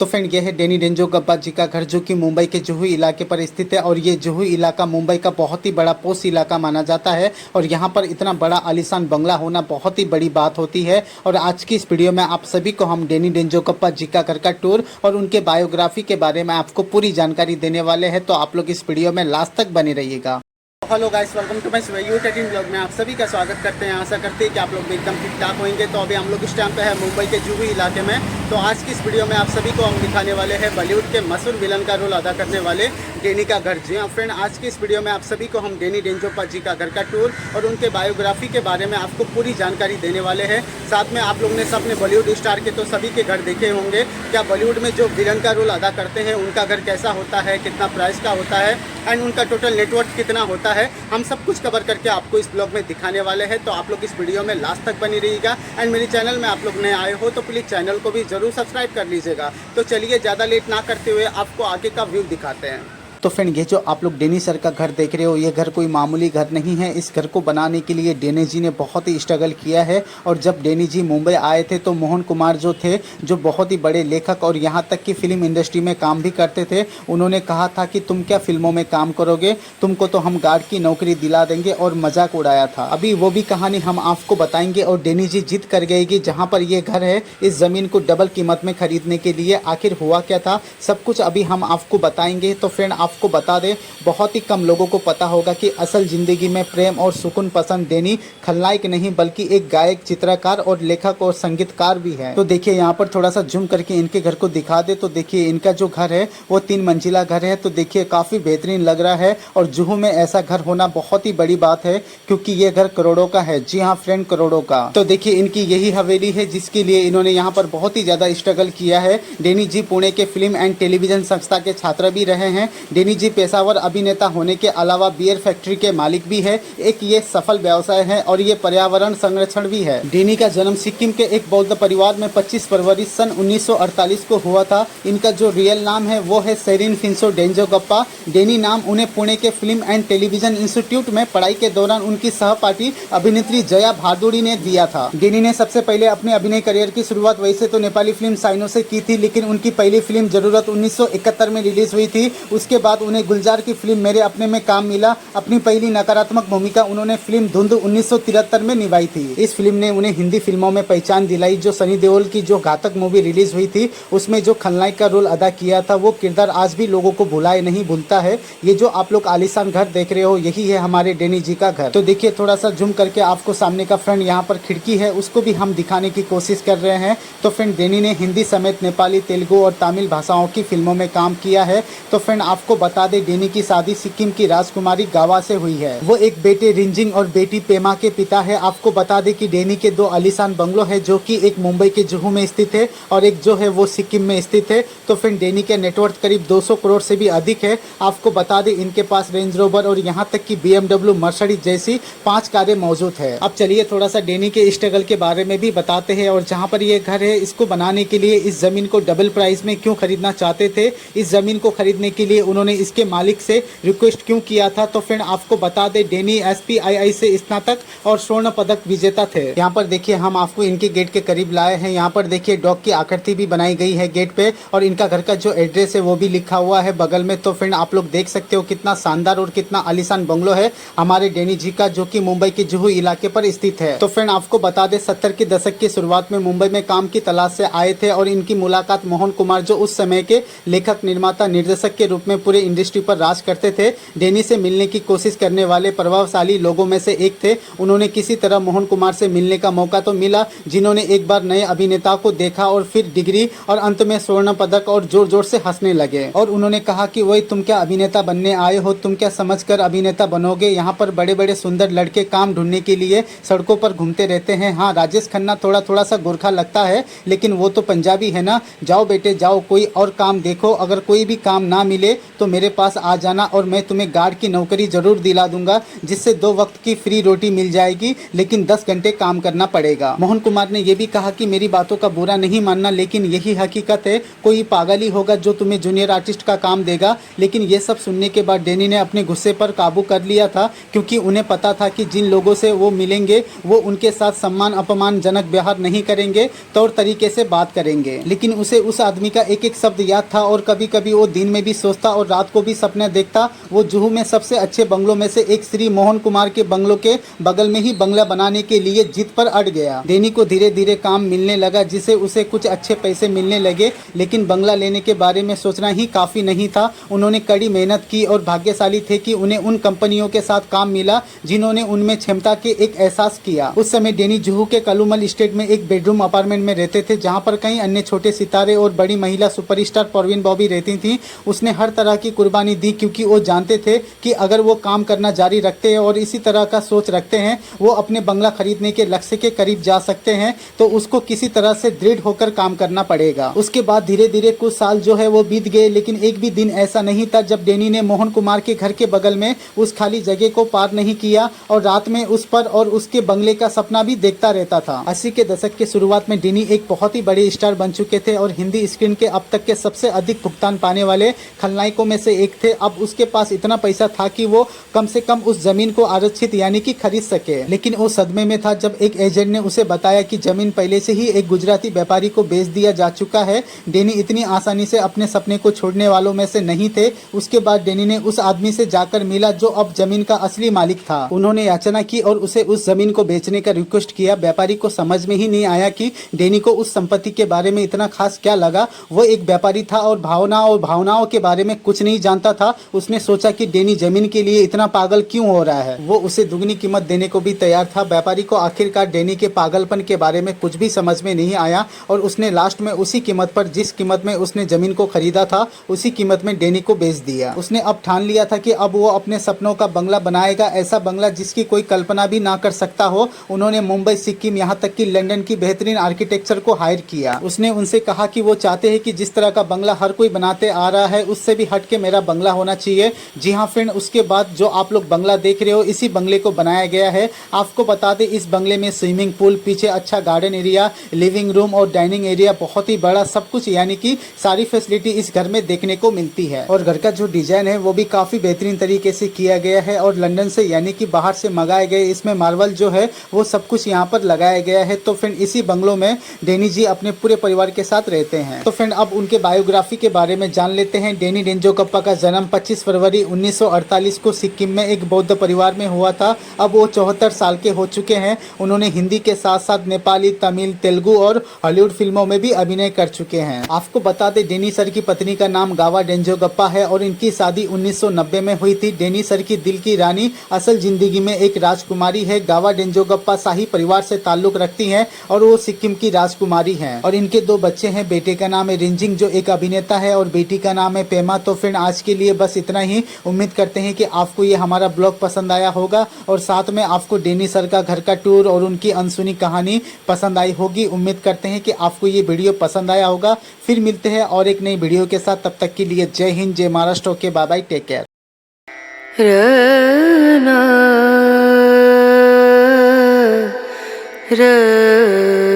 तो फ्रेंड ये है डेनी डेंजोगप्पा जी का घर, जो कि मुंबई के जुहू इलाके पर स्थित है। और ये जुहू इलाका मुंबई का बहुत ही बड़ा पोस्ट इलाका माना जाता है। और यहाँ पर इतना बड़ा आलीशान बंगला होना बहुत ही बड़ी बात होती है। और आज की इस वीडियो में आप सभी को हम डेनी डेंजोगप्पा जी का घर का टूर और उनके बायोग्राफी के बारे में आपको पूरी जानकारी देने वाले हैं। तो आप लोग इस वीडियो में लास्ट तक बने रहिएगा। Hello guys, welcome to my यू13 ब्लॉग में आप सभी का स्वागत करते हैं। आशा करते हैं कि आप लोग भी एकदम ठीक ठाक होंगे। तो अभी हम लोग इस टाइम पे है मुंबई के जुहू इलाके में। तो आज की इस वीडियो में आप सभी को हम दिखाने वाले हैं बॉलीवुड के मशहूर विलन का रोल अदा करने वाले डेनी का घर। जी हाँ फ्रेंड, आज की इस वीडियो में आप सभी को हम डेनी डेंजोगप्पा जी का घर का टूर और उनके बायोग्राफी के बारे में आपको पूरी जानकारी देने वाले हैं। साथ में आप लोग ने सबने बॉलीवुड स्टार के तो सभी के घर देखे होंगे। क्या बॉलीवुड में जो विलन का रोल अदा करते हैं उनका घर कैसा होता है, कितना प्राइस का होता है एंड उनका टोटल नेटवर्थ कितना होता है, हम सब कुछ कवर करके आपको इस ब्लॉग में दिखाने वाले हैं। तो आप लोग इस वीडियो में लास्ट तक बनी रहिएगा। एंड मेरे चैनल में आप लोग नए आए हो तो प्लीज़ चैनल को भी जरूर सब्सक्राइब कर लीजिएगा। तो चलिए ज़्यादा लेट ना करते हुए आपको आगे का व्यू दिखाते हैं। तो फ्रेंड ये जो आप लोग डेनी सर का घर देख रहे हो, ये घर कोई मामूली घर नहीं है। इस घर को बनाने के लिए डेनी जी ने बहुत ही स्ट्रगल किया है। और जब डेनी जी मुंबई आए थे तो मोहन कुमार जो थे, जो बहुत ही बड़े लेखक और यहाँ तक कि फिल्म इंडस्ट्री में काम भी करते थे, उन्होंने कहा था कि तुम क्या फिल्मों में काम करोगे, तुमको तो हम गार्ड की नौकरी दिला देंगे, और मजाक उड़ाया था। अभी वो भी कहानी हम आपको बताएंगे। और डेनी जी जिद कर गए कि जहाँ पर ये घर है इस ज़मीन को डबल कीमत में खरीदने के लिए आखिर हुआ क्या था, सब कुछ अभी हम आपको बताएंगे। तो फ्रेंड आपको बता दें, बहुत ही कम लोगों को पता होगा कि असल जिंदगी में प्रेम और सुकून पसंद डेनी खलनायक नहीं बल्कि एक गायक, चित्रकार और लेखक और संगीतकार भी है। तो देखिए यहाँ पर थोड़ा सा जूम करके इनके घर को दिखा दे। तो देखिए इनका जो घर है वो 3 मंजिला घर है। तो देखिए काफी बेहतरीन लग रहा है। और जुहू में ऐसा घर होना बहुत ही बड़ी बात है, क्योंकि ये घर करोड़ों का है। जी हाँ फ्रेंड, करोड़ों का। तो देखिए इनकी यही हवेली है जिसके लिए इन्होंने यहाँ पर बहुत ही ज्यादा स्ट्रगल किया है। डेनी जी पुणे के फिल्म एंड टेलीविजन संस्था के छात्र भी रहे हैं। डेनी जी पेशावर अभिनेता होने के अलावा बियर फैक्ट्री के मालिक भी है। एक ये सफल व्यवसाय है और ये पर्यावरण संरक्षण भी है। डेनी का जन्म सिक्किम के एक बौद्ध परिवार में 25 फरवरी सन 1948 को हुआ था। इनका जो रियल नाम है वो है सेरिन फिंसो डेंजोगप्पा। डेनी नाम उन्हें पुणे के फिल्म एंड टेलीविजन इंस्टीट्यूट में पढ़ाई के दौरान उनकी सहपाठी अभिनेत्री जया भादुड़ी ने दिया था। डेनी ने सबसे पहले अपने अभिनय करियर की शुरुआत वैसे तो नेपाली फिल्म साइनो से की थी, लेकिन उनकी पहली फिल्म जरूरत 1971 में रिलीज हुई थी। उसके बाद उन्हें गुलजार की फिल्म मेरे अपने में काम मिला। अपनी पहली नकारात्मक भूमिका उन्होंने फिल्म धुंध 1973 में निभाई थी। इस फिल्म ने उन्हें हिंदी फिल्मों में पहचान दिलाई। जो सनी देओल की जो घातक मूवी रिलीज हुई थी उसमें जो खलनायक का रोल अदा किया था, वो किरदार आज भी लोगों को भुलाए नहीं भूलता है। ये जो आप लोग आलीशान घर देख रहे हो यही है हमारे डेनी जी का घर। तो देखिए थोड़ा सा जूम करके आपको सामने का फ्रेंड यहाँ पर खिड़की है उसको भी हम दिखाने की कोशिश कर रहे हैं। तो फ्रेंड डेनी ने हिंदी समेत नेपाली, तेलुगु और तमिल भाषाओं की फिल्मों में काम किया है। तो फ्रेंड आपको बता दें, डेनी की शादी सिक्किम की राजकुमारी गावा से हुई है। वो एक बेटे रिंजिंग और बेटी पेमा के पिता है। आपको बता दें कि डेनी के 2 आलीशान बंगलो है, जो कि एक मुंबई के जुहू में स्थित है और एक जो है वो सिक्किम में स्थित है। तो फ्रेंड डेनी के नेटवर्थ करीब 200 करोड़ से भी अधिक है। आपको बता दें इनके पास रेंज रोवर और यहाँ तक कि BMW, मर्सिडीज जैसी 5 कारें मौजूद है। अब चलिए थोड़ा सा डेनी के स्ट्रगल के बारे में भी बताते हैं। और जहाँ पर ये घर है इसको बनाने के लिए इस जमीन को डबल प्राइस में क्यों खरीदना चाहते थे, इस जमीन को खरीदने के लिए उन्होंने इसके मालिक से रिक्वेस्ट क्यों किया था। तो फ्रेंड आपको बता दे, डेनी SPII से स्नातक और स्वर्ण पदक विजेता थे। यहाँ पर देखिए हम आपको इनके गेट के करीब लाए हैं। यहाँ पर देखिए डॉग की आकृति भी बनाई गई है गेट पे, और इनका घर का जो एड्रेस है वो भी लिखा हुआ है बगल में। तो फ्रेंड आप लोग देख सकते हो कितना शानदार और कितना आलीशान बंगलो है हमारे डेनी जी का, जो कि मुंबई के जुहू इलाके पर स्थित है। तो फ्रेंड आपको बता दे 70 के दशक की शुरुआत में मुंबई में काम की तलाश से आए थे और इनकी मुलाकात मोहन कुमार, जो उस समय के लेखक, निर्माता, निर्देशक के रूप में पूरे इंडस्ट्री पर राज करते थे, डेनी से मिलने की कोशिश करने वाले प्रभावशाली लोगों में से एक थे। उन्होंने किसी तरह मोहन कुमार से मिलने का मौका तो मिला, जिन्होंने एक बार नए अभिनेता को देखा और फिर डिग्री और अंत में स्वर्ण पदक और जोर जोर से हंसने लगे। और उन्होंने कहा कि वही तुम क्या अभिनेता बनने आए हो, तुम क्या समझकर अभिनेता बनोगे, यहाँ पर बड़े बड़े सुंदर लड़के काम ढूंढने के लिए सड़कों पर घूमते रहते हैं। हाँ राजेश खन्ना थोड़ा थोड़ा सा गोरखा लगता है, लेकिन वो तो पंजाबी है ना, जाओ बेटे जाओ, कोई और काम देखो, अगर कोई भी काम ना मिले तो मेरे पास आ जाना और मैं तुम्हें गार्ड की नौकरी जरूर दिला दूंगा, जिससे 2 वक्त की फ्री रोटी मिल जाएगी, लेकिन 10 घंटे काम करना पड़ेगा। मोहन कुमार ने यह भी कहा कि मेरी बातों का बुरा नहीं मानना, लेकिन यही हकीकत है, कोई पागल ही होगा जो तुम्हें जूनियर आर्टिस्ट का काम देगा। लेकिन ये सब सुनने के बाद डैनी ने अपने गुस्से पर काबू कर लिया था, क्योंकि उन्हें पता था कि जिन लोगों से वो मिलेंगे वो उनके साथ सम्मान अपमानजनक व्यवहार नहीं करेंगे, तौर तरीके से बात करेंगे। लेकिन उसे उस आदमी का एक एक शब्द याद था और कभी कभी वो दिन में भी सोचता और रात को भी सपने देखता। वो जुहू में सबसे अच्छे बंगलों में से एक श्री मोहन कुमार के बंगलों के बगल में ही बंगला बनाने के लिए जिद पर अड़ गया। डैनी को धीरे धीरे काम मिलने लगा, जिससे उसे कुछ अच्छे पैसे मिलने लगे, लेकिन बंगला लेने के बारे में सोचना ही काफी नहीं था। उन्होंने कड़ी मेहनत की और भाग्यशाली थे कि उन्हें उन कंपनियों के साथ काम मिला जिन्होंने उनमें क्षमता के एक एहसास किया। उस समय डैनी जुहू के कलूमल स्टेट में एक बेडरूम अपार्टमेंट में रहते थे, जहां पर कई अन्य छोटे सितारे और बड़ी महिला सुपरस्टार परवीन बॉबी रहती थी। उसने हर तरह की कुर्बानी दी, क्योंकि वो जानते थे कि अगर वो काम करना जारी रखते हैं और इसी तरह का सोच रखते हैं, वो अपने बंगला खरीदने के लक्ष्य के करीब जा सकते हैं। तो उसको किसी तरह से दृढ़ होकर काम करना पड़ेगा। उसके बाद धीरे धीरे कुछ साल जो है वो बीत गए, लेकिन एक भी दिन ऐसा नहीं था जब डैनी ने मोहन कुमार के घर के बगल में उस खाली जगह को पार नहीं किया और रात में उस पर और उसके बंगले का सपना भी देखता रहता था। 80 के दशक के शुरुआत में डैनी एक बहुत ही बड़े स्टार बन चुके थे और हिंदी स्क्रीन के अब तक के सबसे अधिक भुगतान पाने वाले खलनायकों में से एक थे। अब उसके पास इतना पैसा था कि वो कम से कम उस जमीन को आरक्षित यानी कि खरीद सके। लेकिन वो सदमे में था जब एक एजेंट ने उसे बताया कि जमीन पहले से ही एक गुजराती व्यापारी को बेच दिया जा चुका है। डैनी इतनी आसानी से अपने सपने को छोड़ने वालों में से नहीं थे। उसके बाद डैनी ने उस आदमी से जाकर मिला जो अब जमीन का असली मालिक था। उन्होंने याचना की और उसे उस जमीन को बेचने का रिक्वेस्ट किया। व्यापारी को समझ में ही नहीं आया कि डैनी को उस संपत्ति के बारे में इतना खास क्या लगा। वो एक व्यापारी था और भावनाओं के बारे में कुछ नहीं जानता था। उसने सोचा कि डैनी जमीन के लिए इतना पागल क्यों हो रहा है। वो उसे दुगनी कीमत देने को भी तैयार था। व्यापारी को आखिरकार डैनी के पागलपन के बारे में कुछ भी समझ में नहीं आया और उसने लास्ट में उसी कीमत पर, जिस कीमत में उसने जमीन को खरीदा था, उसी कीमत में डैनी को बेच दिया। उसने अब ठान लिया था कि अब वो अपने सपनों का बंगला बनाएगा, ऐसा बंगला जिसकी कोई कल्पना भी ना कर सकता हो। उन्होंने मुंबई, सिक्किम, यहाँ तक कि लंदन की बेहतरीन आर्किटेक्चर को हायर किया। उसने उनसे कहा कि वो चाहते हैं कि जिस तरह का बंगला हर कोई बनाते आ रहा है, उससे भी हट के मेरा बंगला होना चाहिए। जी हाँ फ्रेंड, उसके बाद जो आप लोग बंगला देख रहे हो, इसी बंगले को बनाया गया है। आपको बता दें, इस बंगले में स्विमिंग पूल, पीछे अच्छा गार्डन एरिया, लिविंग रूम और डाइनिंग एरिया, बहुत ही बड़ा सब कुछ, यानी कि सारी फैसिलिटी इस घर में देखने को मिलती है। और घर का जो डिजाइन है वो भी काफी बेहतरीन तरीके से किया गया है और लंदन से यानी कि बाहर से मंगाए गए इसमें मार्बल जो है वो सब कुछ यहाँ पर लगाया गया है। तो फ्रेंड, इसी बंगलों में डैनी जी अपने पूरे परिवार के साथ रहते हैं। तो फ्रेंड, अब उनके बायोग्राफी के बारे में जान लेते हैं। डैनी डेंजोगप्पा का जन्म 25 फरवरी 1948 को सिक्किम में एक बौद्ध परिवार में हुआ था। अब वो 74 साल के हो चुके हैं। उन्होंने हिंदी के साथ साथ नेपाली, तमिल, तेलुगु और हॉलीवुड फिल्मों में भी अभिनय कर चुके हैं। आपको बता दें, डैनी सर की पत्नी का नाम गावा डेंजोगप्पा है और इनकी शादी 1990 में हुई थी। डैनी सर की दिल की रानी असल जिंदगी में एक राजकुमारी है। गावा डेंजोगप्पा शाही परिवार से ताल्लुक रखती हैं और वो सिक्किम की राजकुमारी हैं। और इनके 2 बच्चे हैं। बेटे का नाम है रिंजिंग, जो एक अभिनेता है, और बेटी का नाम है पेमा। तो फ्रेंड, आज के लिए बस इतना ही। उम्मीद करते हैं कि आपको ये हमारा ब्लॉग पसंद आया होगा और साथ में आपको डैनी सर का घर का टूर और उनकी अनसुनी कहानी पसंद आई होगी। उम्मीद करते हैं कि आपको ये वीडियो पसंद आया होगा। फिर मिलते हैं और एक नई वीडियो के साथ। तब तक के लिए जय हिंद, जय Maharashtra. Okay, bye bye, take care. र